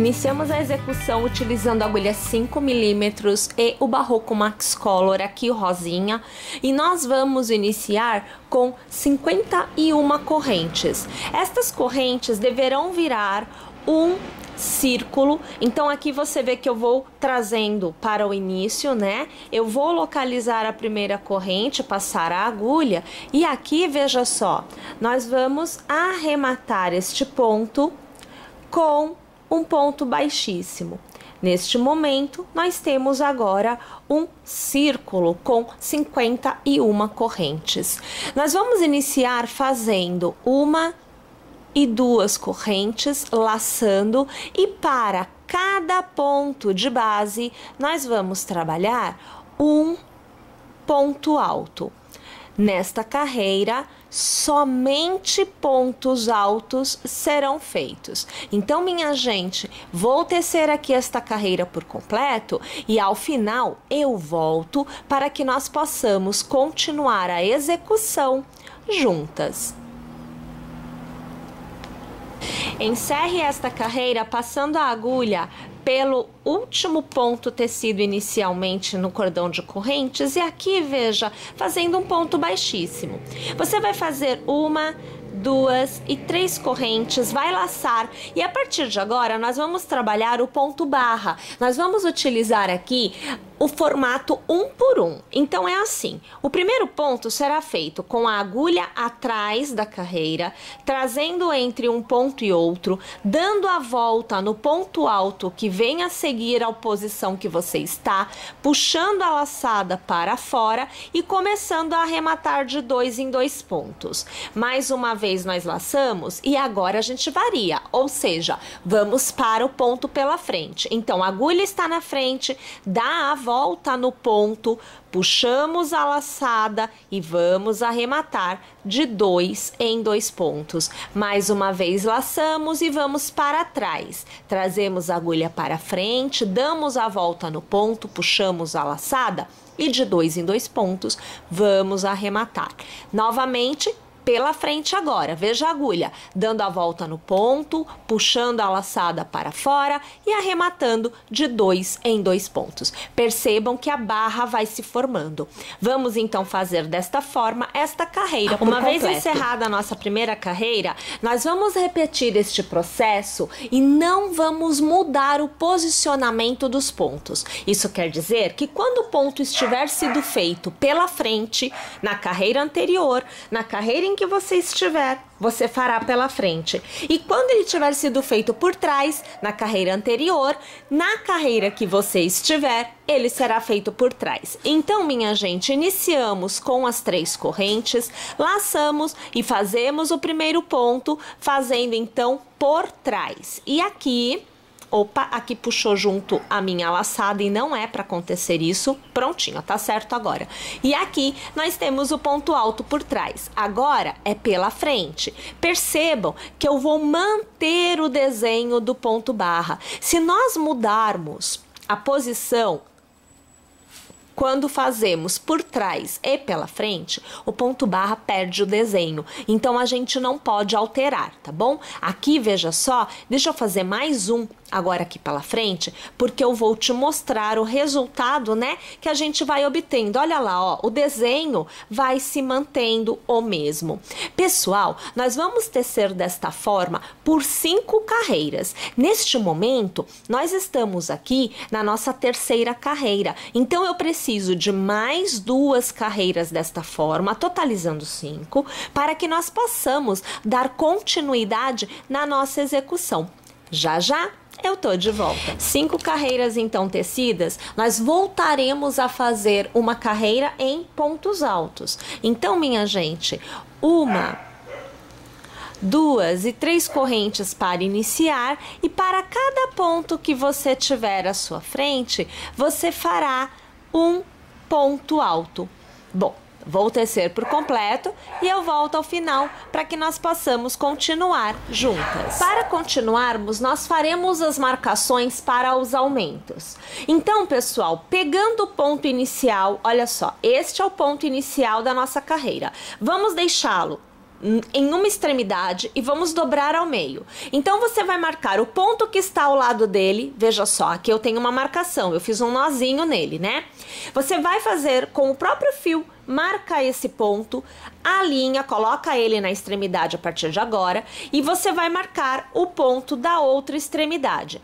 Iniciamos a execução utilizando a agulha 5 milímetros e o Barroco Max Color, aqui o rosinha, e nós vamos iniciar com 51 correntes. Estas correntes deverão virar um círculo. Então aqui você vê que eu vou trazendo para o início, né? Eu vou localizar a primeira corrente, passar a agulha, e aqui, veja só, nós vamos arrematar este ponto com um ponto baixíssimo. Neste momento, nós temos agora um círculo com 51 correntes. Nós vamos iniciar fazendo uma e duas correntes, laçando, e para cada ponto de base, nós vamos trabalhar um ponto alto. Nesta carreira, somente pontos altos serão feitos. Então, minha gente, vou tecer aqui esta carreira por completo e ao final eu volto para que nós possamos continuar a execução juntas. Encerre esta carreira passando a agulha pelo último ponto tecido inicialmente no cordão de correntes, e aqui, veja, fazendo um ponto baixíssimo. Você vai fazer uma, duas e três correntes, vai laçar, e a partir de agora nós vamos trabalhar o ponto barra. Nós vamos utilizar aqui o formato 1 por 1. Então é assim, o primeiro ponto será feito com a agulha atrás da carreira, trazendo entre um ponto e outro, dando a volta no ponto alto que vem a seguir a posição que você está, puxando a laçada para fora e começando a arrematar de 2 em 2 pontos. Mais uma vez nós laçamos e agora a gente varia, ou seja, vamos para o ponto pela frente. Então a agulha está na frente, dá a volta no ponto, puxamos a laçada e vamos arrematar de 2 em 2 pontos. Mais uma vez laçamos e vamos para trás. Trazemos a agulha para frente, damos a volta no ponto, puxamos a laçada e de 2 em 2 pontos vamos arrematar. Novamente, pela frente agora, veja a agulha, dando a volta no ponto, puxando a laçada para fora e arrematando de 2 em 2 pontos. Percebam que a barra vai se formando. Vamos então fazer desta forma esta carreira por completo. Uma vez encerrada a nossa primeira carreira, nós vamos repetir este processo e não vamos mudar o posicionamento dos pontos. Isso quer dizer que quando o ponto estiver sido feito pela frente, na carreira anterior, na carreira em que você estiver, você fará pela frente. E quando ele tiver sido feito por trás, na carreira anterior, na carreira que você estiver, ele será feito por trás. Então, minha gente, iniciamos com as 3 correntes, laçamos e fazemos o primeiro ponto, fazendo então por trás. E aqui... Opa, aqui puxou junto a minha laçada e não é para acontecer isso. Prontinho, tá certo agora. E aqui nós temos o ponto alto por trás. Agora é pela frente. Percebam que eu vou manter o desenho do ponto barra. Se nós mudarmos a posição quando fazemos por trás e pela frente, o ponto barra perde o desenho. Então, a gente não pode alterar, tá bom? Aqui, veja só, deixa eu fazer mais um agora aqui pela frente, porque eu vou te mostrar o resultado, né, que a gente vai obtendo. Olha lá, ó, o desenho vai se mantendo o mesmo. Pessoal, nós vamos tecer desta forma por 5 carreiras. Neste momento, nós estamos aqui na nossa terceira carreira. Então, eu preciso de mais 2 carreiras desta forma, totalizando 5, para que nós possamos dar continuidade na nossa execução. Já já eu tô de volta. 5 carreiras então tecidas, nós voltaremos a fazer uma carreira em pontos altos. Então, minha gente, 1, 2 e 3 correntes para iniciar, e para cada ponto que você tiver à sua frente, você fará um ponto alto. Bom, vou tecer por completo e eu volto ao final para que nós possamos continuar juntas. Para continuarmos, nós faremos as marcações para os aumentos. Então, pessoal, pegando o ponto inicial, olha só, este é o ponto inicial da nossa carreira. Vamos deixá-lo em uma extremidade e vamos dobrar ao meio. Então você vai marcar o ponto que está ao lado dele. Veja só, aqui eu tenho uma marcação, eu fiz um nozinho nele, né? Você vai fazer com o próprio fio, marca esse ponto, alinha, coloca ele na extremidade a partir de agora e você vai marcar o ponto da outra extremidade.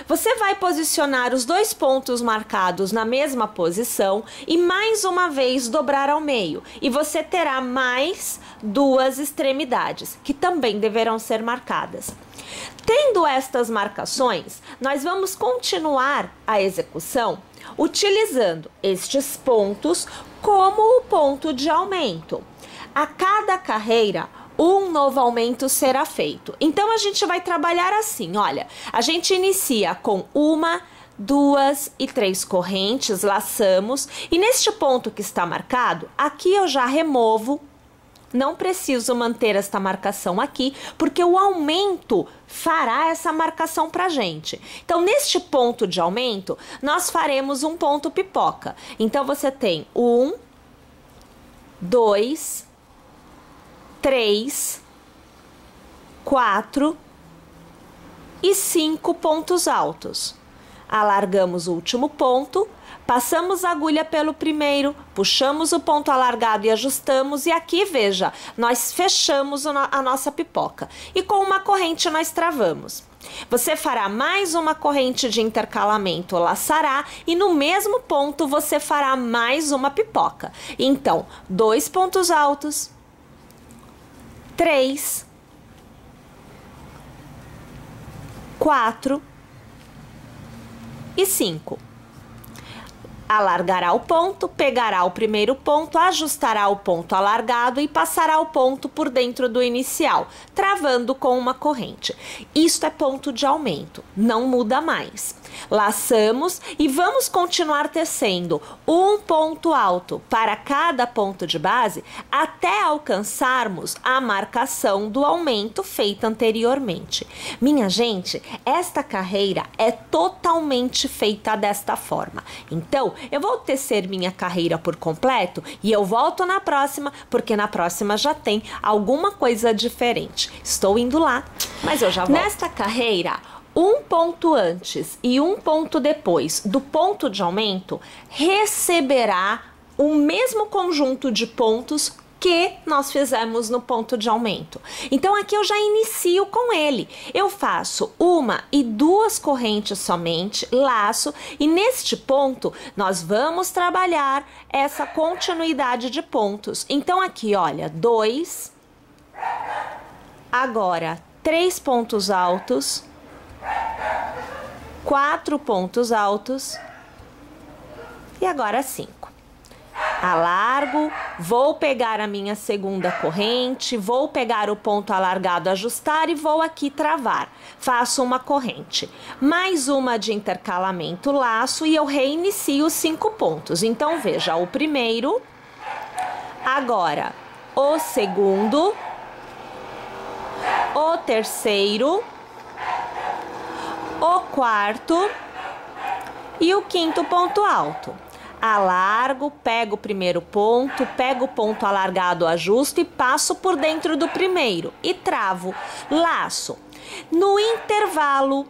Você vai posicionar os dois pontos marcados na mesma posição e mais uma vez dobrar ao meio. E você terá mais duas extremidades, que também deverão ser marcadas. Tendo estas marcações, nós vamos continuar a execução utilizando estes pontos como o ponto de aumento. A cada carreira, um novo aumento será feito. Então a gente vai trabalhar assim, olha, a gente inicia com 1, 2 e 3 correntes, laçamos, e neste ponto que está marcado, aqui eu já removo, não preciso manter esta marcação aqui, porque o aumento fará essa marcação pra gente. Então neste ponto de aumento, nós faremos um ponto pipoca. Então você tem 1, 2, 3, 4 e 5 pontos altos. Alargamos o último ponto, passamos a agulha pelo primeiro, puxamos o ponto alargado e ajustamos, e aqui, veja, nós fechamos a nossa pipoca. E com uma corrente nós travamos. Você fará mais uma corrente de intercalamento, laçará, e no mesmo ponto você fará mais uma pipoca. Então, 2 pontos altos, 3, 4 e 5. Alargará o ponto, pegará o primeiro ponto, ajustará o ponto alargado e passará o ponto por dentro do inicial, travando com uma corrente. Isto é ponto de aumento, não muda mais. Laçamos e vamos continuar tecendo um ponto alto para cada ponto de base até alcançarmos a marcação do aumento feita anteriormente. Minha gente, esta carreira é totalmente feita desta forma. Então, eu vou tecer minha carreira por completo e eu volto na próxima, porque na próxima já tem alguma coisa diferente. Estou indo lá, mas eu já volto. Nesta carreira, um ponto antes e um ponto depois do ponto de aumento receberá o mesmo conjunto de pontos que nós fizemos no ponto de aumento. Então aqui eu já inicio com ele. Eu faço 1 e 2 correntes somente, laço, e neste ponto nós vamos trabalhar essa continuidade de pontos. Então aqui, olha, 2, agora 3 pontos altos, 4 pontos altos e agora 5. Alargo, vou pegar a minha segunda corrente, vou pegar o ponto alargado, ajustar e vou aqui travar. Faço uma corrente, mais uma de intercalamento, laço e eu reinicio 5 pontos. Então veja, o primeiro, agora o segundo, o terceiro, o quarto e o quinto ponto alto. Alargo, pego o primeiro ponto, pego o ponto alargado, ajusto e passo por dentro do primeiro e travo, laço. No intervalo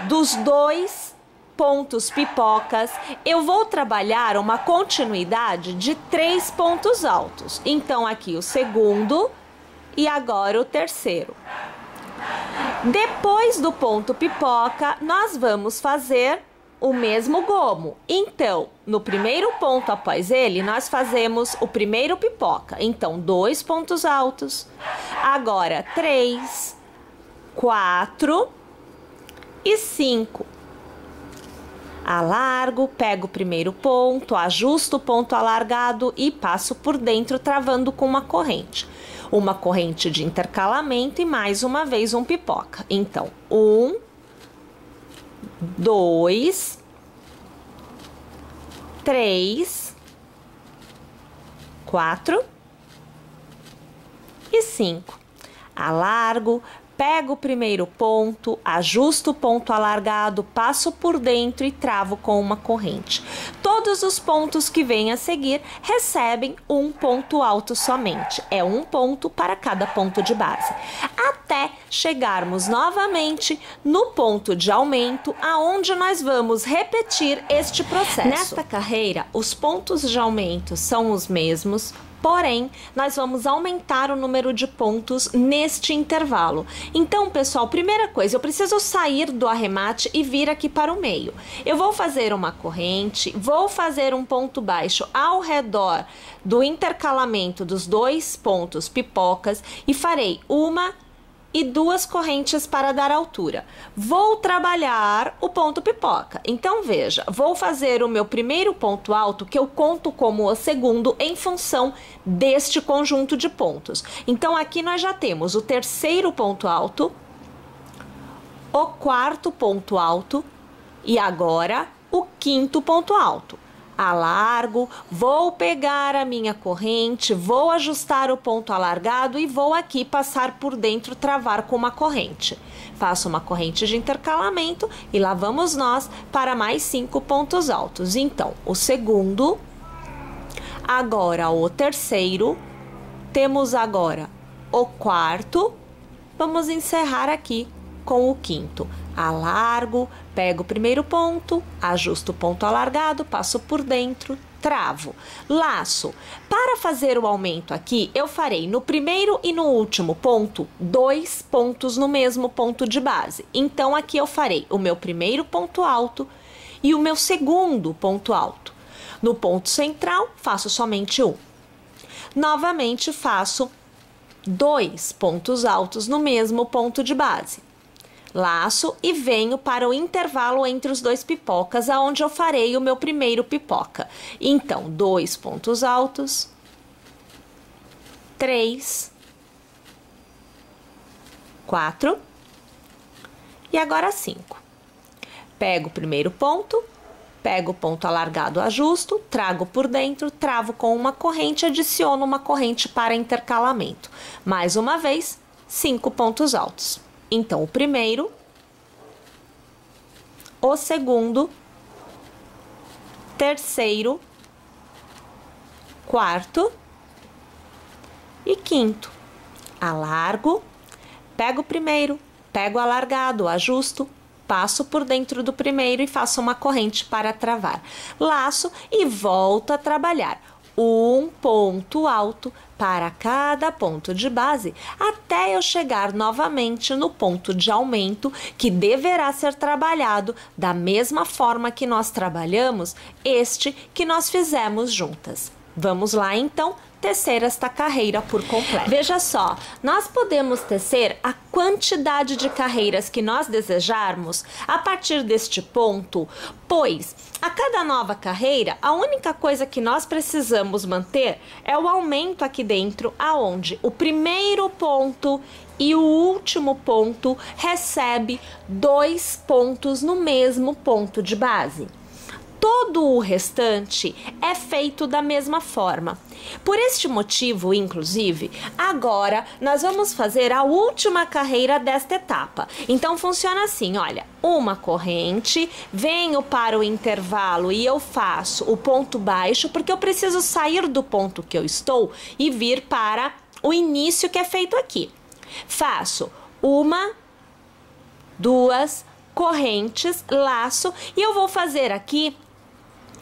dos 2 pontos pipocas, eu vou trabalhar uma continuidade de 3 pontos altos. Então aqui o segundo e agora o terceiro. Depois do ponto pipoca, nós vamos fazer o mesmo gomo. Então, no primeiro ponto após ele, nós fazemos o primeiro pipoca. Então, 2 pontos altos. Agora, 3, 4 e 5. Alargo, pego o primeiro ponto, ajusto o ponto alargado e passo por dentro, travando com uma corrente. Uma corrente de intercalamento e mais uma vez um pipoca. Então, 1, 2, 3, 4 e 5. Alargo, pego o primeiro ponto, ajusto o ponto alargado, passo por dentro e travo com uma corrente. Todos os pontos que vêm a seguir recebem um ponto alto somente. É um ponto para cada ponto de base. Até chegarmos novamente no ponto de aumento, aonde nós vamos repetir este processo. Nesta carreira, os pontos de aumento são os mesmos, porém, nós vamos aumentar o número de pontos neste intervalo. Então, pessoal, primeira coisa, eu preciso sair do arremate e vir aqui para o meio. Eu vou fazer uma corrente, vou fazer um ponto baixo ao redor do intercalamento dos dois pontos pipocas e farei uma e duas correntes para dar altura. Vou trabalhar o ponto pipoca. Então, veja, vou fazer o meu primeiro ponto alto, que eu conto como o segundo, em função deste conjunto de pontos. Então, aqui nós já temos o terceiro ponto alto, o quarto ponto alto e agora o quinto ponto alto. Alargo, vou pegar a minha corrente, vou ajustar o ponto alargado e vou aqui passar por dentro, travar com uma corrente. Faço uma corrente de intercalamento e lá vamos nós para mais 5 pontos altos. Então, o segundo, agora o terceiro, temos agora o quarto, vamos encerrar aqui com o quinto. Alargo, pego o primeiro ponto, ajusto o ponto alargado, passo por dentro, travo, laço. Para fazer o aumento aqui, eu farei no primeiro e no último ponto 2 pontos no mesmo ponto de base. Então, aqui eu farei o meu primeiro ponto alto e o meu segundo ponto alto. No ponto central, faço somente um. Novamente, faço 2 pontos altos no mesmo ponto de base. Laço e venho para o intervalo entre os dois pipocas, aonde eu farei o meu primeiro pipoca. Então, 2 pontos altos, 3, 4 e agora 5. Pego o primeiro ponto, pego o ponto alargado, ajusto, trago por dentro, travo com uma corrente, adiciono uma corrente para intercalamento. Mais uma vez, 5 pontos altos. Então, o primeiro, o segundo, terceiro, quarto e quinto. Alargo, pego o primeiro, pego o alargado, ajusto, passo por dentro do primeiro e faço uma corrente para travar. Laço e volto a trabalhar. Um ponto alto para cada ponto de base, até eu chegar novamente no ponto de aumento, que deverá ser trabalhado da mesma forma que nós trabalhamos este que nós fizemos juntas. Vamos lá, então, tecer esta carreira por completo. Veja só, nós podemos tecer a quantidade de carreiras que nós desejarmos a partir deste ponto, pois a cada nova carreira, a única coisa que nós precisamos manter é o aumento aqui dentro, aonde o primeiro ponto e o último ponto recebe 2 pontos no mesmo ponto de base. Todo o restante é feito da mesma forma. Por este motivo, inclusive, agora nós vamos fazer a última carreira desta etapa. Então, funciona assim, olha, uma corrente, venho para o intervalo e eu faço o ponto baixo, porque eu preciso sair do ponto que eu estou e vir para o início que é feito aqui. Faço uma, 2 correntes, laço, e eu vou fazer aqui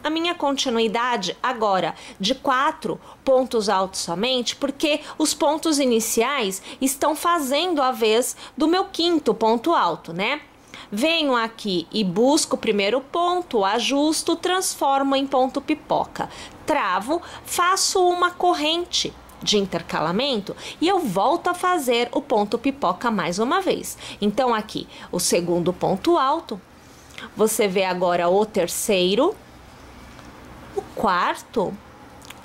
a minha continuidade agora de 4 pontos altos somente, porque os pontos iniciais estão fazendo a vez do meu quinto ponto alto, né? Venho aqui e busco o primeiro ponto, ajusto, transformo em ponto pipoca, travo, faço uma corrente de intercalamento e eu volto a fazer o ponto pipoca mais uma vez. Então, aqui, o segundo ponto alto, você vê agora o terceiro, o quarto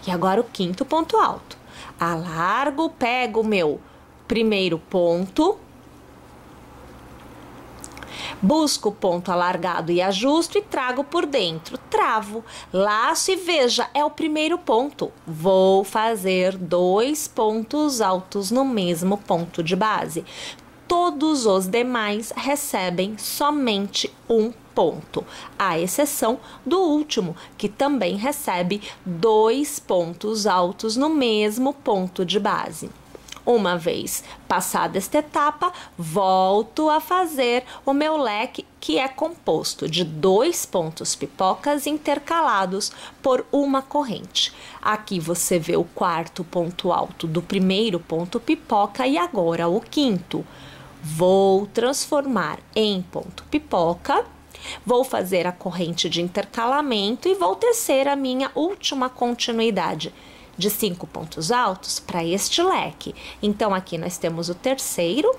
e agora o quinto ponto alto. Alargo, pego o meu primeiro ponto, busco o ponto alargado e ajusto e trago por dentro, travo, laço e veja, é o primeiro ponto. Vou fazer 2 pontos altos no mesmo ponto de base. todos os demais recebem somente um ponto, à exceção do último, que também recebe 2 pontos altos no mesmo ponto de base. Uma vez passada esta etapa, volto a fazer o meu leque, que é composto de 2 pontos pipocas intercalados por uma corrente. Aqui você vê o 4º ponto alto do primeiro ponto pipoca e agora o 5º. Vou transformar em ponto pipoca, vou fazer a corrente de intercalamento e vou tecer a minha última continuidade de 5 pontos altos para este leque. Então, aqui nós temos o 3º,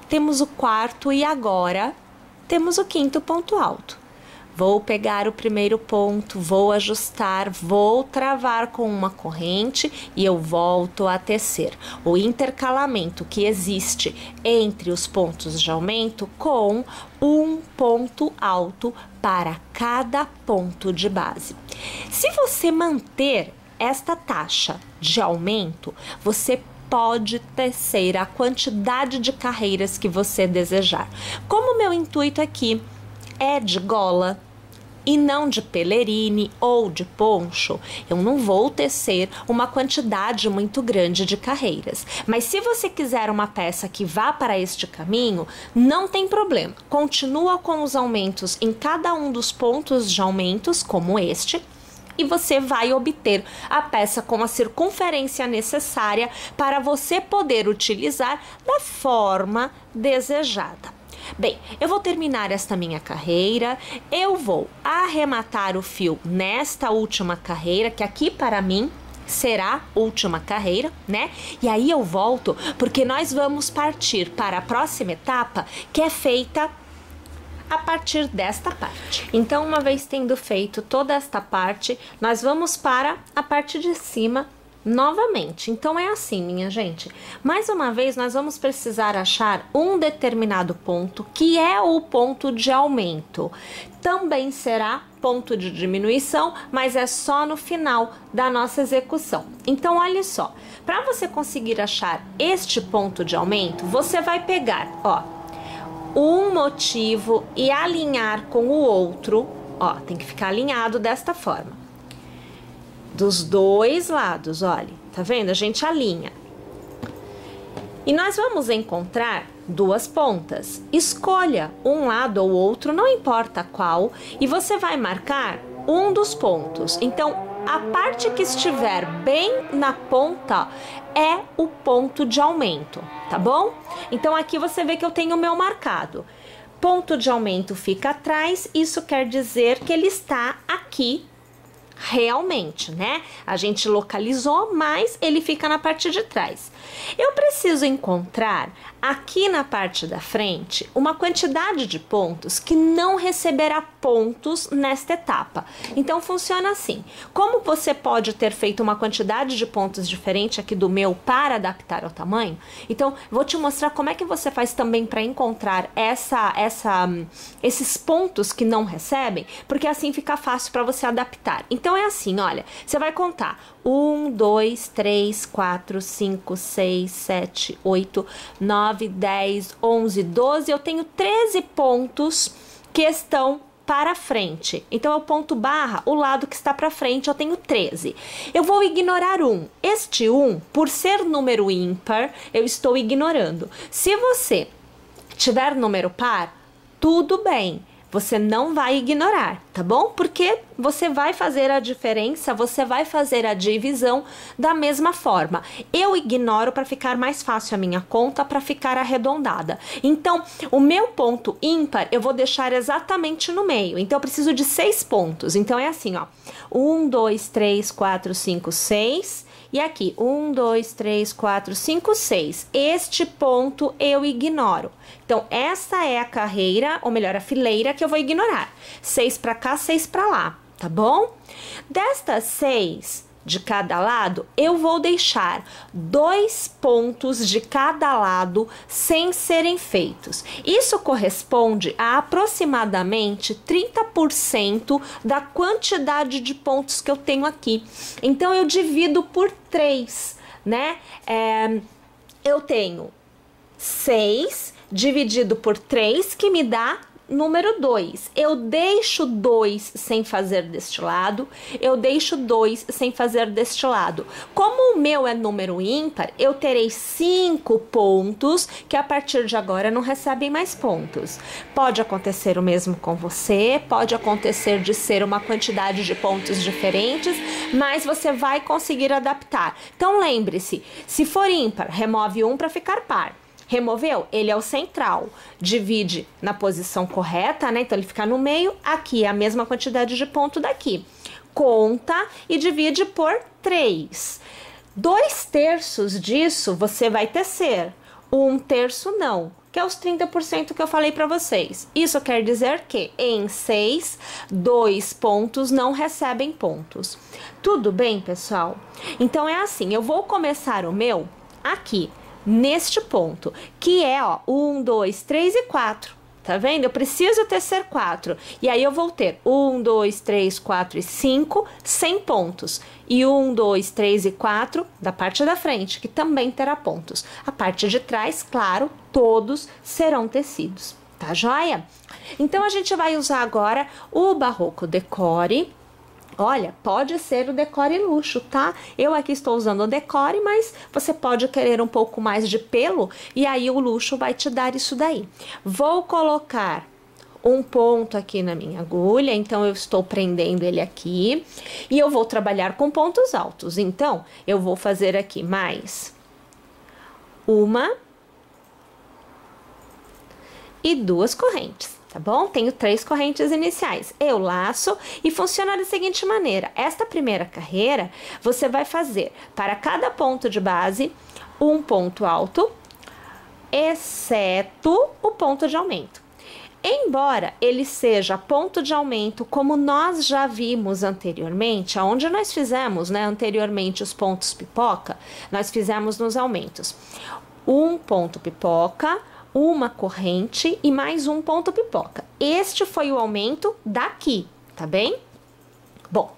temos o 4º e agora temos o 5º ponto alto. Vou pegar o primeiro ponto, vou ajustar, vou travar com uma corrente e eu volto a tecer o intercalamento que existe entre os pontos de aumento com um ponto alto para cada ponto de base. Se você manter esta taxa de aumento, você pode tecer a quantidade de carreiras que você desejar. Como o meu intuito aqui é de gola e não de pelerine ou de poncho, eu não vou tecer uma quantidade muito grande de carreiras. Mas se você quiser uma peça que vá para este caminho, não tem problema. Continua com os aumentos em cada um dos pontos de aumentos, como este, e você vai obter a peça com a circunferência necessária para você poder utilizar da forma desejada. Bem, eu vou terminar esta minha carreira, eu vou arrematar o fio nesta última carreira, que aqui para mim será última carreira, né? E aí eu volto, porque nós vamos partir para a próxima etapa, que é feita a partir desta parte. Então, uma vez tendo feito toda esta parte, nós vamos para a parte de cima novamente. Então, é assim, minha gente. Mais uma vez, nós vamos precisar achar um determinado ponto, que é o ponto de aumento. Também será ponto de diminuição, mas é só no final da nossa execução. Então, olha só. Para você conseguir achar este ponto de aumento, você vai pegar, ó, um motivo e alinhar com o outro, ó, tem que ficar alinhado desta forma. Dos dois lados, olha, tá vendo? A gente alinha. E nós vamos encontrar 2 pontas. Escolha um lado ou outro, não importa qual, e você vai marcar um dos pontos. Então, a parte que estiver bem na ponta é o ponto de aumento, tá bom? Então, aqui você vê que eu tenho o meu marcado. Ponto de aumento fica atrás, isso quer dizer que ele está aqui realmente, né? A gente localizou, mas ele fica na parte de trás. Eu preciso encontrar aqui na parte da frente uma quantidade de pontos que não receberá pontos nesta etapa. Então funciona assim. Como você pode ter feito uma quantidade de pontos diferente aqui do meu para adaptar ao tamanho, então vou te mostrar como é que você faz também para encontrar esses pontos que não recebem, porque assim fica fácil para você adaptar. Então é assim, olha, você vai contar 1, 2, 3, 4, 5, 6, 7, 8, 9, 10, 11, 12, eu tenho 13 pontos que estão para frente. Então, é o ponto barra, o lado que está para frente, eu tenho 13. Eu vou ignorar 1. Este 1, por ser número ímpar, eu estou ignorando. Se você tiver número par, tudo bem. Você não vai ignorar, tá bom? Porque você vai fazer a diferença, você vai fazer a divisão da mesma forma. Eu ignoro para ficar mais fácil a minha conta, para ficar arredondada. Então, o meu ponto ímpar, eu vou deixar exatamente no meio. Então, eu preciso de 6 pontos. Então, é assim, ó. 1, 2, 3, 4, 5, 6... E aqui, 1, 2, 3, 4, 5, 6. Este ponto eu ignoro. Então, essa é a carreira, ou melhor, a fileira que eu vou ignorar. 6 para cá, 6 para lá, tá bom? Destas 6 de cada lado, eu vou deixar 2 pontos de cada lado sem serem feitos. Isso corresponde a aproximadamente 30% da quantidade de pontos que eu tenho aqui. Então, eu divido por 3, né? Eu tenho 6 dividido por 3, que me dá número 2. Eu deixo 2 sem fazer deste lado, eu deixo 2 sem fazer deste lado. Como o meu é número ímpar, eu terei 5 pontos que a partir de agora não recebem mais pontos. Pode acontecer o mesmo com você, pode acontecer de ser uma quantidade de pontos diferentes, mas você vai conseguir adaptar. Então lembre-se, se for ímpar, remove 1 para ficar par. Removeu? Ele é o central. Divide na posição correta, né? Então, ele fica no meio. Aqui é a mesma quantidade de ponto daqui. Conta e divide por 3. 2/3 disso você vai tecer. 1/3 não, que é os 30% que eu falei para vocês. Isso quer dizer que em 6, 2 pontos não recebem pontos. Tudo bem, pessoal? Então, é assim. Eu vou começar o meu aqui, neste ponto, que é, ó, 1, 2, 3 e 4. Tá vendo? Eu preciso tecer 4. E aí eu vou ter 1, 2, 3, 4 e 5, 100 pontos. E 1, 2, 3 e 4 da parte da frente, que também terá pontos. A parte de trás, claro, todos serão tecidos. Tá joia? Então, a gente vai usar agora o Barroco Decore. Olha, pode ser o Decore Luxo, tá? Eu aqui estou usando o Decore, mas você pode querer um pouco mais de pelo e aí o Luxo vai te dar isso daí. Vou colocar um ponto aqui na minha agulha, então eu estou prendendo ele aqui e eu vou trabalhar com pontos altos. Então, eu vou fazer aqui mais uma e 2 correntes. Tá bom? Tenho 3 correntes iniciais. Eu laço e funciona da seguinte maneira. Esta primeira carreira, você vai fazer para cada ponto de base um ponto alto, exceto o ponto de aumento. Embora ele seja ponto de aumento, como nós já vimos anteriormente, onde nós fizemos, né, anteriormente os pontos pipoca, nós fizemos nos aumentos. Um ponto pipoca, uma corrente e mais um ponto pipoca. Este foi o aumento daqui, tá bem? Bom,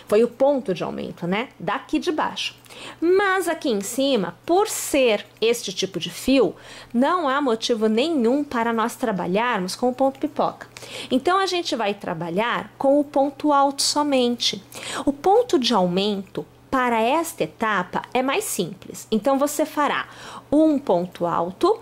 foi o ponto de aumento, né? Daqui de baixo. Mas aqui em cima, por ser este tipo de fio, não há motivo nenhum para nós trabalharmos com o ponto pipoca. Então, a gente vai trabalhar com o ponto alto somente. O ponto de aumento para esta etapa é mais simples. Então, você fará um ponto alto,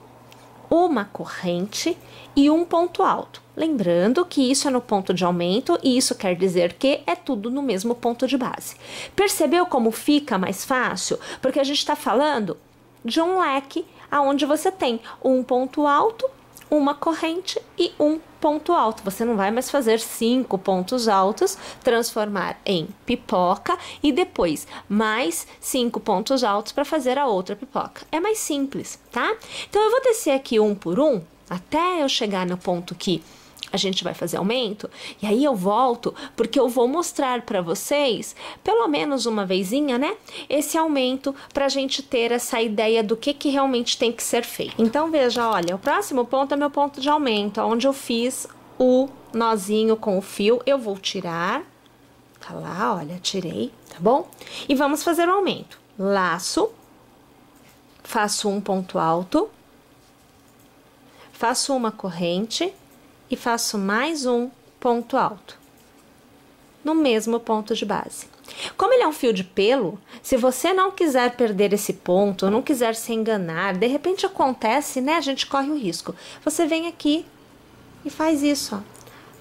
uma corrente e um ponto alto. Lembrando que isso é no ponto de aumento e isso quer dizer que é tudo no mesmo ponto de base. Percebeu como fica mais fácil? Porque a gente está falando de um leque onde você tem um ponto alto, uma corrente e um ponto alto. Você não vai mais fazer 5 pontos altos, transformar em pipoca e depois mais 5 pontos altos para fazer a outra pipoca. É mais simples, tá? Então, eu vou descer aqui um por um, até eu chegar no ponto que a gente vai fazer aumento, e aí eu volto, porque eu vou mostrar para vocês, pelo menos uma vezinha, né, esse aumento, pra gente ter essa ideia do que realmente tem que ser feito. Então, veja, olha, o próximo ponto é meu ponto de aumento, onde eu fiz o nozinho com o fio, eu vou tirar, tá lá, olha, tirei, tá bom? E vamos fazer o aumento. Laço, faço um ponto alto, faço uma corrente, e faço mais um ponto alto, no mesmo ponto de base. Como ele é um fio de pelo, se você não quiser perder esse ponto, não quiser se enganar, de repente acontece, né? A gente corre o risco. Você vem aqui e faz isso, ó.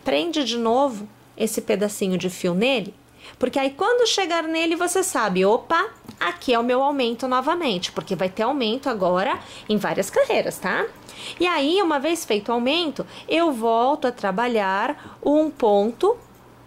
Prende de novo esse pedacinho de fio nele, porque aí quando chegar nele você sabe, opa, aqui é o meu aumento novamente, porque vai ter aumento agora em várias carreiras, tá? E aí, uma vez feito o aumento, eu volto a trabalhar um ponto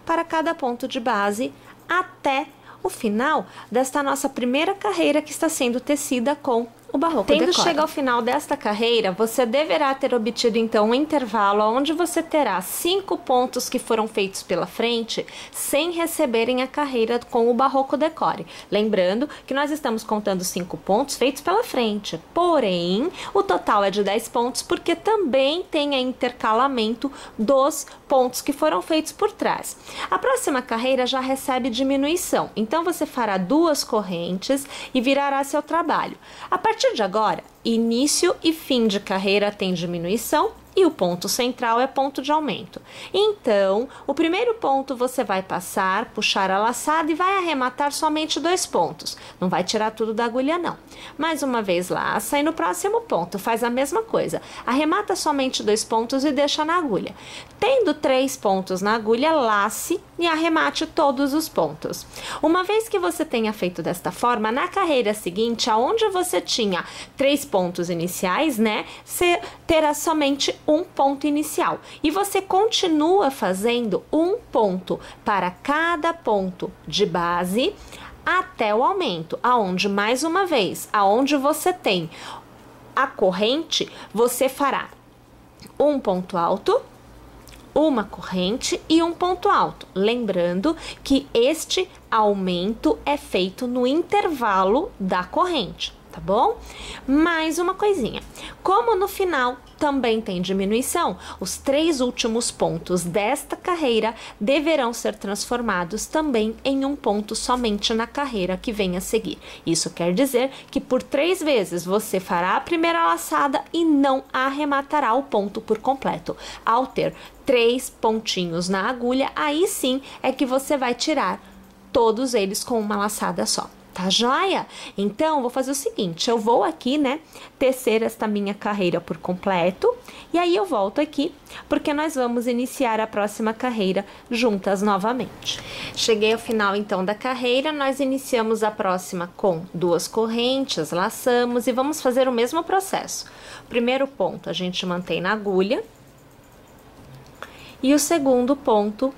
para cada ponto de base até o final desta nossa primeira carreira que está sendo tecida com o Barroco Decore. Tendo chegado ao final desta carreira, você deverá ter obtido então um intervalo onde você terá 5 pontos que foram feitos pela frente sem receberem a carreira com o Barroco Decore. Lembrando que nós estamos contando 5 pontos feitos pela frente, porém o total é de 10 pontos porque também tem intercalamento dos pontos que foram feitos por trás. A próxima carreira já recebe diminuição, então você fará 2 correntes e virará seu trabalho. A partir partir de agora, início e fim de carreira tem diminuição e o ponto central é ponto de aumento. Então, o primeiro ponto você vai passar, puxar a laçada e vai arrematar somente 2 pontos. Não vai tirar tudo da agulha, não. Mais uma vez laça e no próximo ponto faz a mesma coisa. Arremata somente 2 pontos e deixa na agulha. Tendo 3 pontos na agulha, lace e arremate todos os pontos. Uma vez que você tenha feito desta forma, na carreira seguinte, aonde você tinha 3 pontos iniciais, né, você terá somente um ponto inicial. E você continua fazendo um ponto para cada ponto de base até o aumento, aonde, mais uma vez, aonde você tem a corrente, você fará um ponto alto, uma corrente e um ponto alto. Lembrando que este aumento é feito no intervalo da corrente, tá bom? Mais uma coisinha. Como no final também tem diminuição, os 3 últimos pontos desta carreira deverão ser transformados também em um ponto somente na carreira que vem a seguir. Isso quer dizer que por 3 vezes você fará a primeira laçada e não arrematará o ponto por completo. Ao ter 3 pontinhos na agulha, aí sim é que você vai tirar todos eles com uma laçada só. Tá joia? Então, vou fazer o seguinte, eu vou aqui, né, tecer esta minha carreira por completo, e aí eu volto aqui, porque nós vamos iniciar a próxima carreira juntas novamente. Cheguei ao final, então, da carreira, nós iniciamos a próxima com 2 correntes, laçamos e vamos fazer o mesmo processo. Primeiro ponto, a gente mantém na agulha, e o segundo ponto,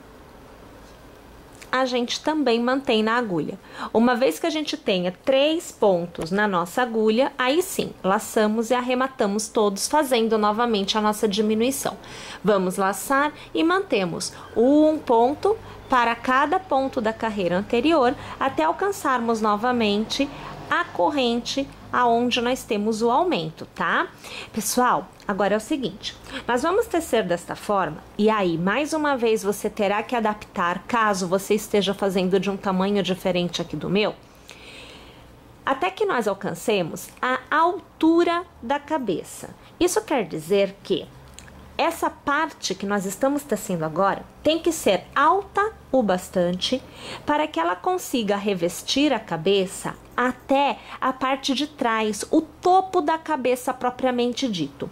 a gente também mantém na agulha. Uma vez que a gente tenha 3 pontos na nossa agulha, aí sim, laçamos e arrematamos todos, fazendo novamente a nossa diminuição. Vamos laçar e mantemos um ponto para cada ponto da carreira anterior, até alcançarmos novamente a corrente aonde nós temos o aumento, tá? Pessoal, agora é o seguinte, nós vamos tecer desta forma, e aí, mais uma vez, você terá que adaptar, caso você esteja fazendo de um tamanho diferente aqui do meu, até que nós alcancemos a altura da cabeça. Isso quer dizer que essa parte que nós estamos tecendo agora tem que ser alta o bastante para que ela consiga revestir a cabeça até a parte de trás, o topo da cabeça propriamente dito.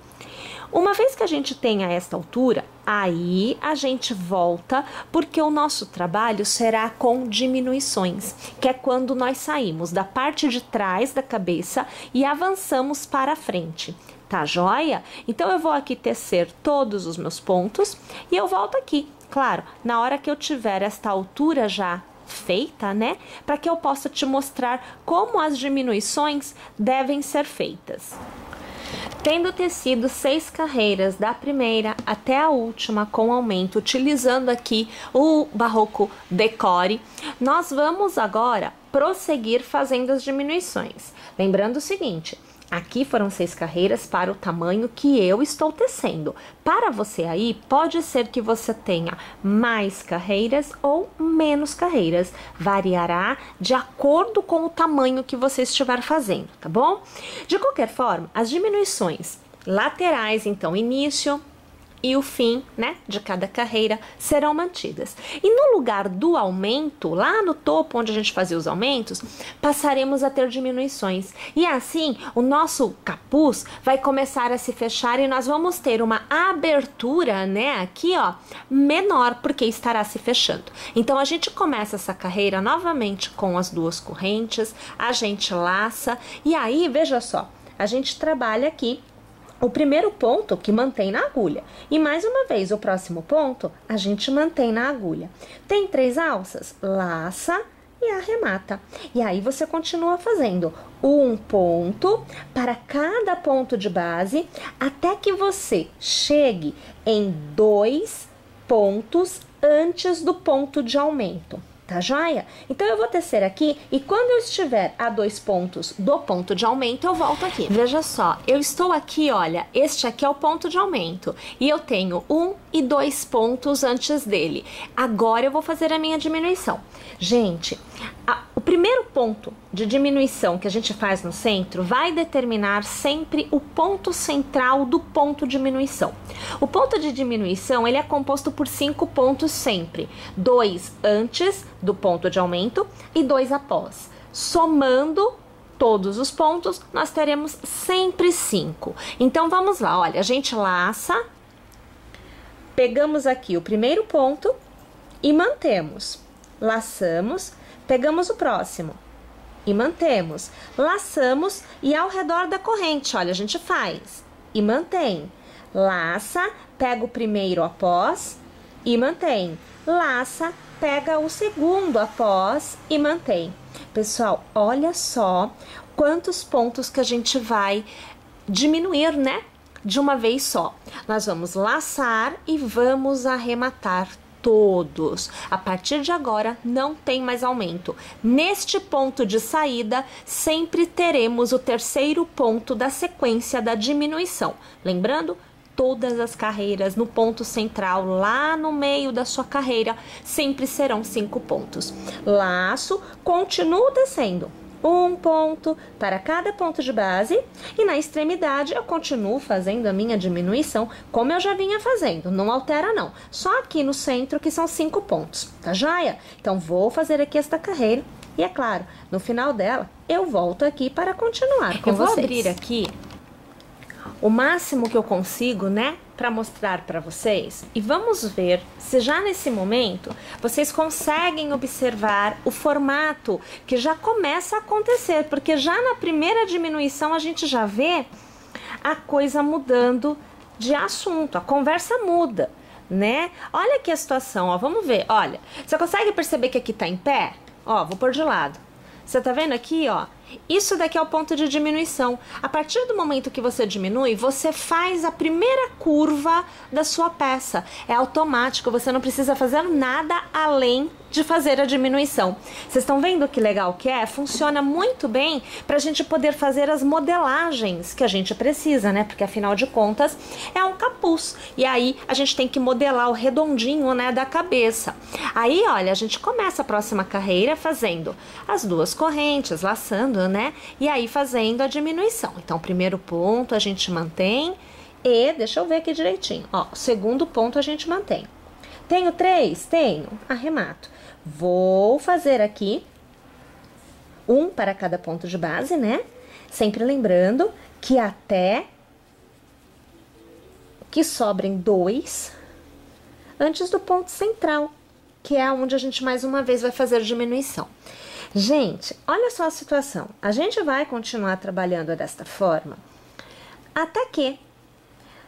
Uma vez que a gente tenha esta altura, aí a gente volta, porque o nosso trabalho será com diminuições, que é quando nós saímos da parte de trás da cabeça e avançamos para a frente. Tá joia? Então, eu vou aqui tecer todos os meus pontos e eu volto aqui, claro, na hora que eu tiver esta altura já feita, né? Para que eu possa te mostrar como as diminuições devem ser feitas. Tendo tecido 6 carreiras da primeira até a última com aumento, utilizando aqui o Barroco Decore, nós vamos agora prosseguir fazendo as diminuições. Lembrando o seguinte, aqui foram 6 carreiras para o tamanho que eu estou tecendo. Para você aí, pode ser que você tenha mais carreiras ou menos carreiras. Variará de acordo com o tamanho que você estiver fazendo, tá bom? De qualquer forma, as diminuições laterais, então, início e o fim, né, de cada carreira serão mantidas. E no lugar do aumento, lá no topo onde a gente fazia os aumentos, passaremos a ter diminuições. E assim, o nosso capuz vai começar a se fechar e nós vamos ter uma abertura, né, aqui, ó, menor, porque estará se fechando. Então, a gente começa essa carreira novamente com as 2 correntes, a gente laça e aí, veja só, a gente trabalha aqui o primeiro ponto que mantém na agulha. E mais uma vez, o próximo ponto, a gente mantém na agulha. Tem 3 alças? Laça e arremata. E aí, você continua fazendo um ponto para cada ponto de base, até que você chegue em 2 pontos antes do ponto de aumento. Tá joia? Então, eu vou tecer aqui e quando eu estiver a 2 pontos do ponto de aumento, eu volto aqui. Veja só, eu estou aqui, olha, este aqui é o ponto de aumento e eu tenho 1 e 2 pontos antes dele. Agora, eu vou fazer a minha diminuição. Gente, o primeiro ponto de diminuição que a gente faz no centro vai determinar sempre o ponto central do ponto de diminuição. O ponto de diminuição ele é composto por 5 pontos sempre, 2 antes do ponto de aumento e 2 após. Somando todos os pontos, nós teremos sempre 5. Então vamos lá, olha, a gente laça, pegamos aqui o primeiro ponto e mantemos, laçamos, pegamos o próximo e mantemos, laçamos e ao redor da corrente, olha, a gente faz e mantém, laça, pega o primeiro após e mantém, laça, pega o segundo após e mantém. Pessoal, olha só quantos pontos que a gente vai diminuir, né? De uma vez só. Nós vamos laçar e vamos arrematar todos. A partir de agora, não tem mais aumento. Neste ponto de saída, sempre teremos o terceiro ponto da sequência da diminuição. Lembrando, todas as carreiras no ponto central, lá no meio da sua carreira, sempre serão 5 pontos. Laço, continuo descendo. 1 ponto para cada ponto de base e na extremidade eu continuo fazendo a minha diminuição como eu já vinha fazendo, não altera não, só aqui no centro que são 5 pontos, tá joia? Então vou fazer aqui esta carreira e é claro, no final dela eu volto aqui para continuar com vocês. Eu vou abrir aqui o máximo que eu consigo, né, para mostrar para vocês e vamos ver se já nesse momento vocês conseguem observar o formato que já começa a acontecer, porque já na primeira diminuição a gente já vê a coisa mudando de assunto, a conversa muda, né? Olha aqui a situação, ó, vamos ver, olha, você consegue perceber que aqui tá em pé? Ó, vou pôr de lado. Você tá vendo aqui, ó? Isso daqui é o ponto de diminuição. A partir do momento que você diminui, você faz a primeira curva da sua peça. É automático, você não precisa fazer nada além de fazer a diminuição. Vocês estão vendo que legal que é? Funciona muito bem para a gente poder fazer as modelagens que a gente precisa, né? Porque afinal de contas é um capuz. E aí a gente tem que modelar o redondinho, né, da cabeça. Aí, olha, a gente começa a próxima carreira fazendo as 2 correntes, laçando, né? E aí fazendo a diminuição. Então, primeiro ponto a gente mantém e, deixa eu ver aqui direitinho, ó, o segundo ponto a gente mantém. Tenho 3? Tenho. Arremato. Vou fazer aqui 1 para cada ponto de base, né? Sempre lembrando que até que sobrem 2 antes do ponto central, que é onde a gente mais uma vez vai fazer diminuição. Gente, olha só a situação. A gente vai continuar trabalhando desta forma até que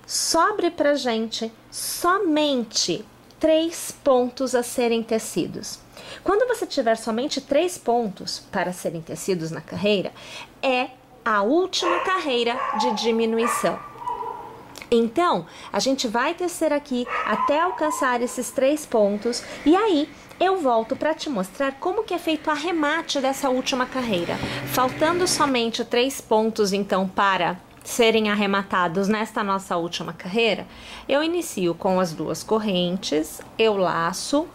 sobre pra gente somente 3 pontos a serem tecidos. Quando você tiver somente 3 pontos para serem tecidos na carreira, é a última carreira de diminuição. Então, a gente vai tecer aqui até alcançar esses 3 pontos e aí eu volto para te mostrar como que é feito o arremate dessa última carreira. Faltando somente 3 pontos, então, para serem arrematados nesta nossa última carreira, eu inicio com as 2 correntes, eu laço,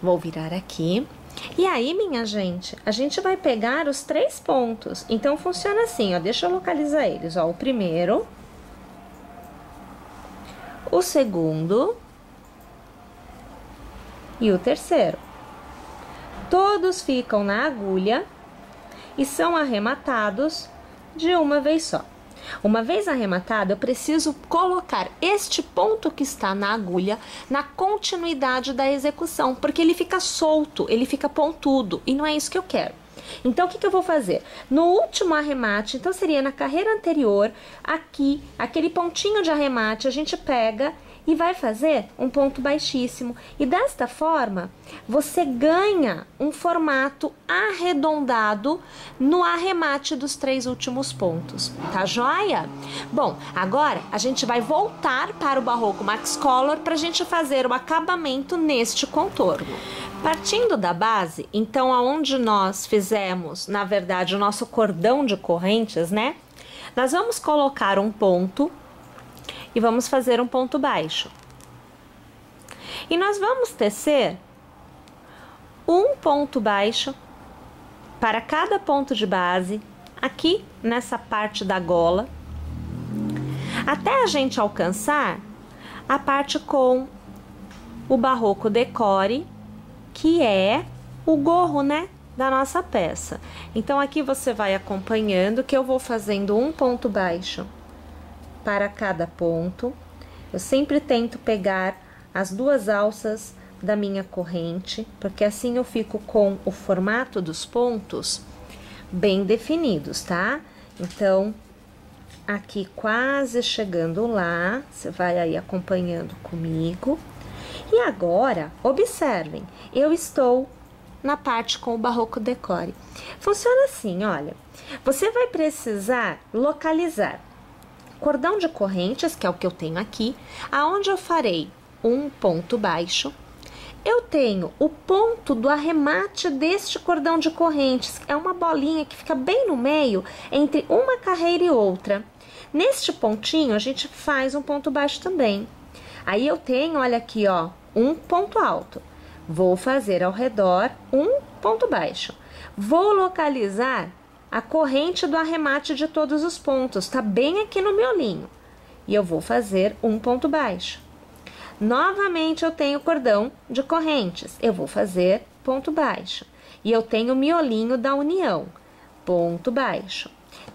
vou virar aqui, e aí, minha gente, a gente vai pegar os 3 pontos. Então, funciona assim, ó, deixa eu localizar eles, ó, o primeiro, o segundo e o terceiro. Todos ficam na agulha e são arrematados de uma vez só. Uma vez arrematado, eu preciso colocar este ponto que está na agulha na continuidade da execução, porque ele fica solto, ele fica pontudo, e não é isso que eu quero. Então, o que eu vou fazer? No último arremate, então seria na carreira anterior, aqui, aquele pontinho de arremate, a gente pega e vai fazer um ponto baixíssimo. E desta forma, você ganha um formato arredondado no arremate dos 3 últimos pontos. Tá joia? Bom, agora a gente vai voltar para o Barroco Max Color para a gente fazer o acabamento neste contorno. Partindo da base, então, aonde nós fizemos, na verdade, o nosso cordão de correntes, né? Nós vamos colocar um ponto e vamos fazer um ponto baixo. E nós vamos tecer um ponto baixo para cada ponto de base, aqui nessa parte da gola, até a gente alcançar a parte com o barroco decore, que é o gorro, né, da nossa peça. Então, aqui você vai acompanhando que eu vou fazendo um ponto baixo para cada ponto. Eu sempre tento pegar as duas alças da minha corrente, porque assim eu fico com o formato dos pontos bem definidos, tá? Então, aqui quase chegando lá, você vai aí acompanhando comigo. E agora, observem, eu estou na parte com o barroco decore. Funciona assim, olha, você vai precisar localizar cordão de correntes, que é o que eu tenho aqui, aonde eu farei um ponto baixo. Eu tenho o ponto do arremate deste cordão de correntes, é uma bolinha que fica bem no meio, entre uma carreira e outra. Neste pontinho, a gente faz um ponto baixo também. Aí eu tenho, olha aqui, ó, um ponto alto. Vou fazer ao redor um ponto baixo. Vou localizar a corrente do arremate de todos os pontos, tá bem aqui no miolinho. E eu vou fazer um ponto baixo. Novamente eu tenho cordão de correntes, eu vou fazer ponto baixo. E eu tenho o miolinho da união, ponto baixo.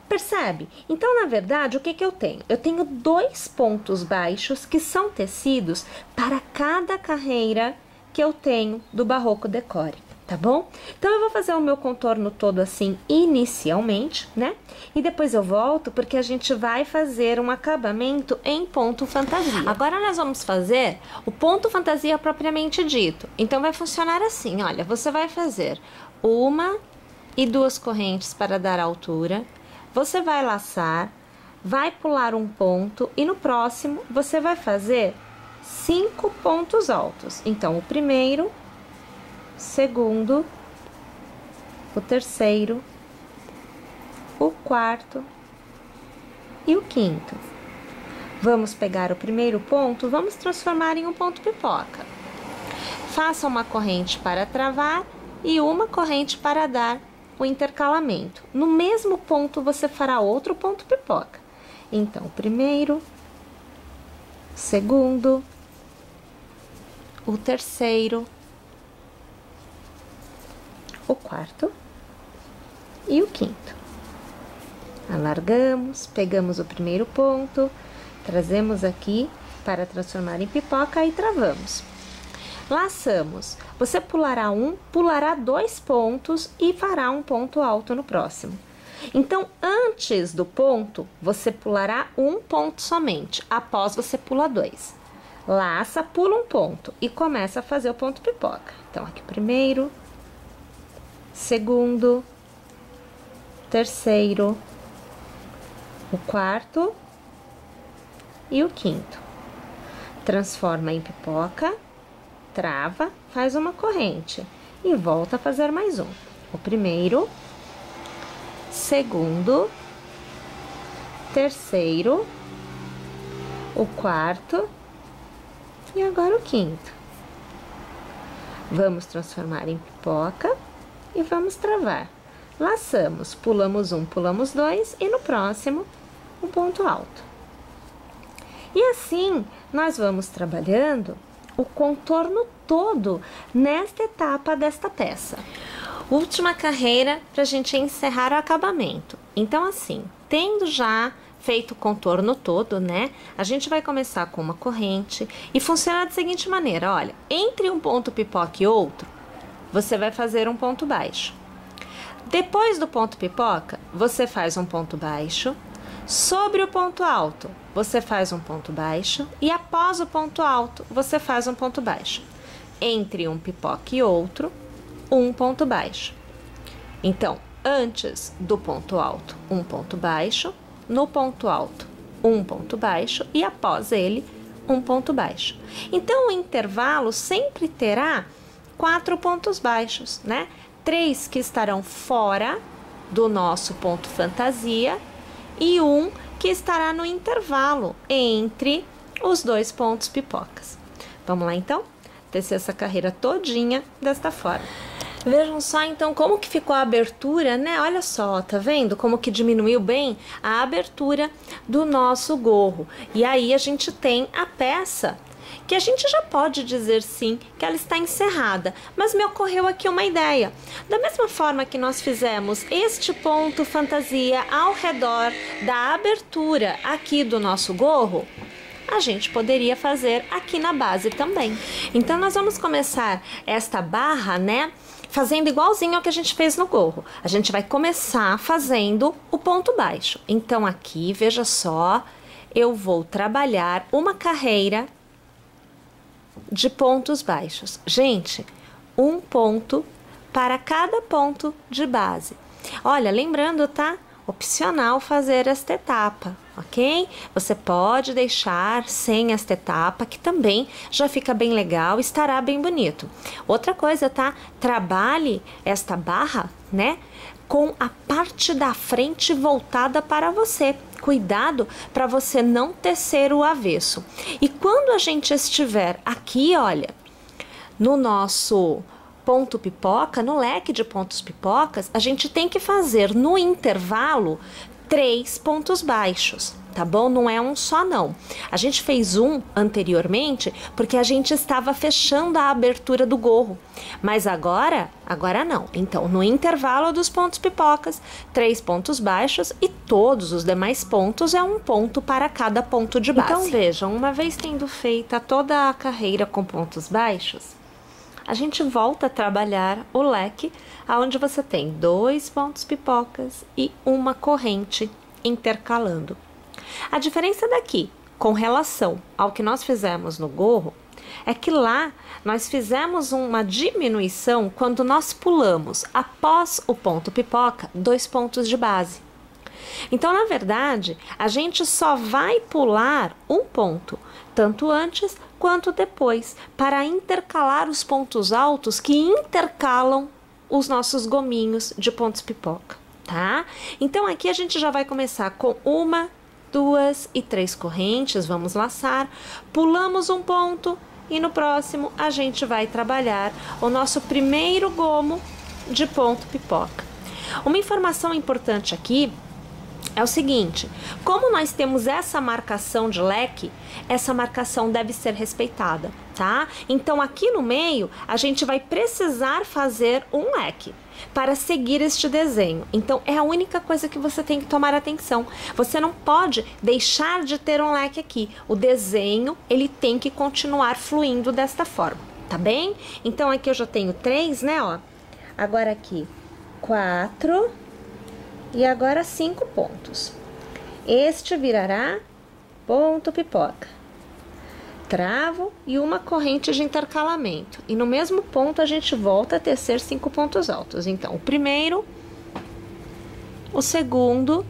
Percebe? Então, na verdade, o que eu tenho? Eu tenho 2 pontos baixos que são tecidos para cada carreira que eu tenho do barroco decore, tá bom? Então, eu vou fazer o meu contorno todo assim inicialmente, né? E depois eu volto porque a gente vai fazer um acabamento em ponto fantasia. Agora, nós vamos fazer o ponto fantasia propriamente dito. Então, vai funcionar assim, olha, você vai fazer 1 e 2 correntes para dar altura. Você vai laçar, vai pular um ponto e no próximo você vai fazer 5 pontos altos. Então, o primeiro, segundo, o terceiro, o quarto e o quinto. Vamos pegar o primeiro ponto, vamos transformar em um ponto pipoca. Faça uma corrente para travar e uma corrente para dar o intercalamento. No mesmo ponto, você fará outro ponto pipoca. Então, o primeiro, segundo, o terceiro, o quarto e o quinto. Alargamos, pegamos o primeiro ponto, trazemos aqui para transformar em pipoca e travamos. Laçamos, você pulará 2 pontos e fará um ponto alto no próximo. Então, antes do ponto, você pulará um ponto somente, após você pula 2. Laça, pula um ponto e começa a fazer o ponto pipoca. Então, aqui primeiro, segundo, terceiro, o quarto e o quinto. Transforma em pipoca, trava, faz uma corrente e volta a fazer mais um. O primeiro, segundo, terceiro, o quarto e agora o quinto. Vamos transformar em pipoca e vamos travar. Laçamos, pulamos um, pulamos 2 e no próximo um ponto alto. E assim nós vamos trabalhando o contorno todo nesta etapa desta peça. Última carreira para a gente encerrar o acabamento. Então, assim, tendo já feito o contorno todo, né? A gente vai começar com uma corrente e funciona da seguinte maneira, olha, entre um ponto pipoca e outro, você vai fazer um ponto baixo. Depois do ponto pipoca, você faz um ponto baixo. Sobre o ponto alto, você faz um ponto baixo e após o ponto alto, você faz um ponto baixo. Entre um pipoca e outro, um ponto baixo. Então, antes do ponto alto, um ponto baixo, no ponto alto, um ponto baixo e após ele, um ponto baixo. Então, o intervalo sempre terá 4 pontos baixos, né? 3 que estarão fora do nosso ponto fantasia e um que estará no intervalo entre os 2 pontos pipocas. Vamos lá, então? Tecer essa carreira todinha desta forma. Vejam só, então, como que ficou a abertura, né? Olha só, tá vendo como que diminuiu bem a abertura do nosso gorro. E aí a gente tem a peça, que a gente já pode dizer sim que ela está encerrada, mas me ocorreu aqui uma ideia. Da mesma forma que nós fizemos este ponto fantasia ao redor da abertura aqui do nosso gorro, a gente poderia fazer aqui na base também. Então nós vamos começar esta barra, né, fazendo igualzinho ao que a gente fez no gorro. A gente vai começar fazendo o ponto baixo. Então aqui, veja só, eu vou trabalhar uma carreira de pontos baixos. Gente, um ponto para cada ponto de base. Olha, lembrando, tá? Opcional fazer esta etapa, ok? Você pode deixar sem esta etapa, que também já fica bem legal, estará bem bonito. Outra coisa, tá? Trabalhe esta barra, né, com a parte da frente voltada para você. Cuidado para você não tecer o avesso. E quando a gente estiver aqui, olha, no nosso ponto pipoca, no leque de pontos pipocas, a gente tem que fazer no intervalo 3 pontos baixos, tá bom? Não é um só não. A gente fez um anteriormente porque a gente estava fechando a abertura do gorro, mas agora não. Então, no intervalo dos pontos pipocas, 3 pontos baixos e todos os demais pontos é um ponto para cada ponto de base. Então, vejam, uma vez tendo feita toda a carreira com pontos baixos, a gente volta a trabalhar o leque, onde você tem 2 pontos pipocas e uma corrente intercalando. A diferença daqui, com relação ao que nós fizemos no gorro, é que lá nós fizemos uma diminuição quando nós pulamos, após o ponto pipoca, 2 pontos de base. Então, na verdade, a gente só vai pular um ponto, tanto antes quanto depois, para intercalar os pontos altos que intercalam os nossos gominhos de pontos pipoca, tá? Então, aqui a gente já vai começar com 1, 2 e 3 correntes, vamos laçar, pulamos um ponto e no próximo a gente vai trabalhar o nosso primeiro gomo de ponto pipoca. Uma informação importante aqui é o seguinte: como nós temos essa marcação de leque, essa marcação deve ser respeitada, tá? Então aqui no meio a gente vai precisar fazer um leque para seguir este desenho. Então é a única coisa que você tem que tomar atenção. Você não pode deixar de ter um leque aqui. O desenho, ele tem que continuar fluindo desta forma, tá bem? Então aqui eu já tenho 3, né, ó. Agora aqui 4 e agora 5 pontos. Este virará ponto pipoca, travo e uma corrente de intercalamento. E no mesmo ponto a gente volta a tecer 5 pontos altos. Então, o primeiro, o segundo,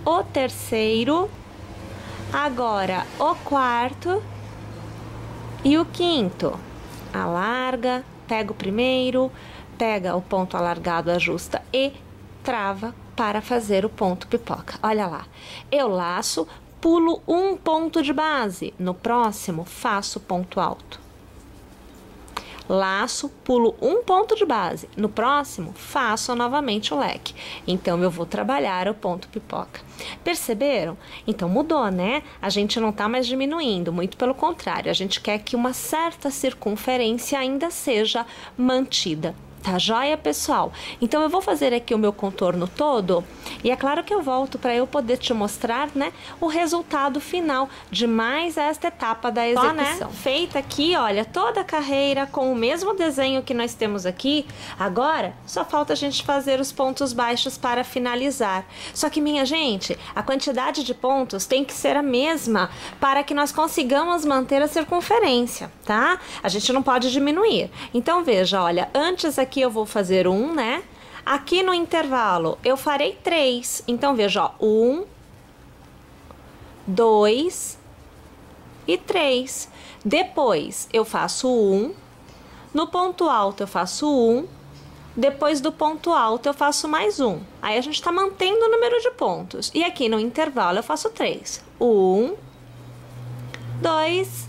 o terceiro, agora o quarto e o quinto. Alarga, pega o primeiro, pega o ponto alargado, ajusta e trava para fazer o ponto pipoca. Olha lá, eu laço, pulo um ponto de base, no próximo faço ponto alto. Laço, pulo um ponto de base, no próximo faço novamente o leque. Então eu vou trabalhar o ponto pipoca. Perceberam? Então mudou, né? A gente não tá mais diminuindo, muito pelo contrário, a gente quer que uma certa circunferência ainda seja mantida. Tá joia, pessoal? Então eu vou fazer aqui o meu contorno todo e é claro que eu volto para eu poder te mostrar, né, o resultado final de mais esta etapa da execução. Né? Feita aqui, olha, toda a carreira com o mesmo desenho que nós temos aqui, agora só falta a gente fazer os pontos baixos para finalizar. Só que, minha gente, a quantidade de pontos tem que ser a mesma para que nós consigamos manter a circunferência, tá? A gente não pode diminuir. Então, veja, olha, antes aqui eu vou fazer 1, né? Aqui no intervalo eu farei 3. Então, veja, ó, 1, 2 e 3. Depois eu faço 1. No ponto alto eu faço 1. Depois do ponto alto eu faço mais 1. Aí a gente tá mantendo o número de pontos. E aqui no intervalo eu faço 3. 1, 2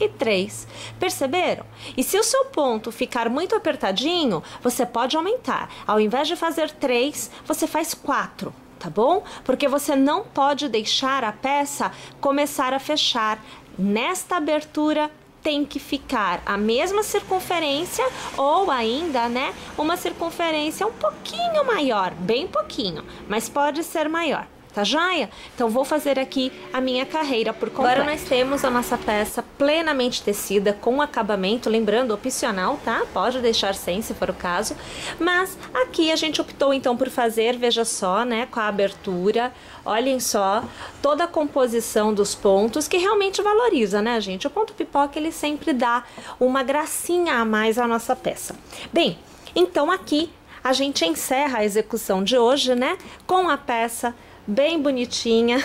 e 3. Perceberam? E se o seu ponto ficar muito apertadinho, você pode aumentar. Ao invés de fazer 3, você faz 4. Tá bom? Porque você não pode deixar a peça começar a fechar. Nesta abertura tem que ficar a mesma circunferência ou ainda, né, uma circunferência um pouquinho maior, bem pouquinho, mas pode ser maior. Tá joia? Então vou fazer aqui a minha carreira por completo. Agora nós temos a nossa peça plenamente tecida com acabamento, lembrando, opcional, tá? Pode deixar sem, se for o caso. Mas aqui a gente optou então por fazer, veja só, né, com a abertura. Olhem só, toda a composição dos pontos, que realmente valoriza, né, gente? O ponto pipoca, ele sempre dá uma gracinha a mais à nossa peça. Bem, então aqui a gente encerra a execução de hoje, né, com a peça bem bonitinha,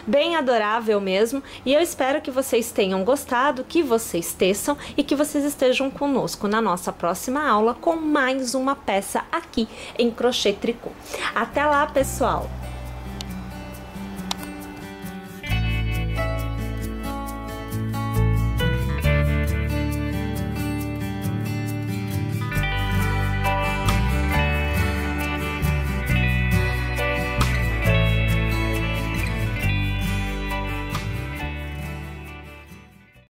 bem adorável mesmo, e eu espero que vocês tenham gostado, que vocês teçam e que vocês estejam conosco na nossa próxima aula com mais uma peça aqui em crochê tricô. Até lá, pessoal!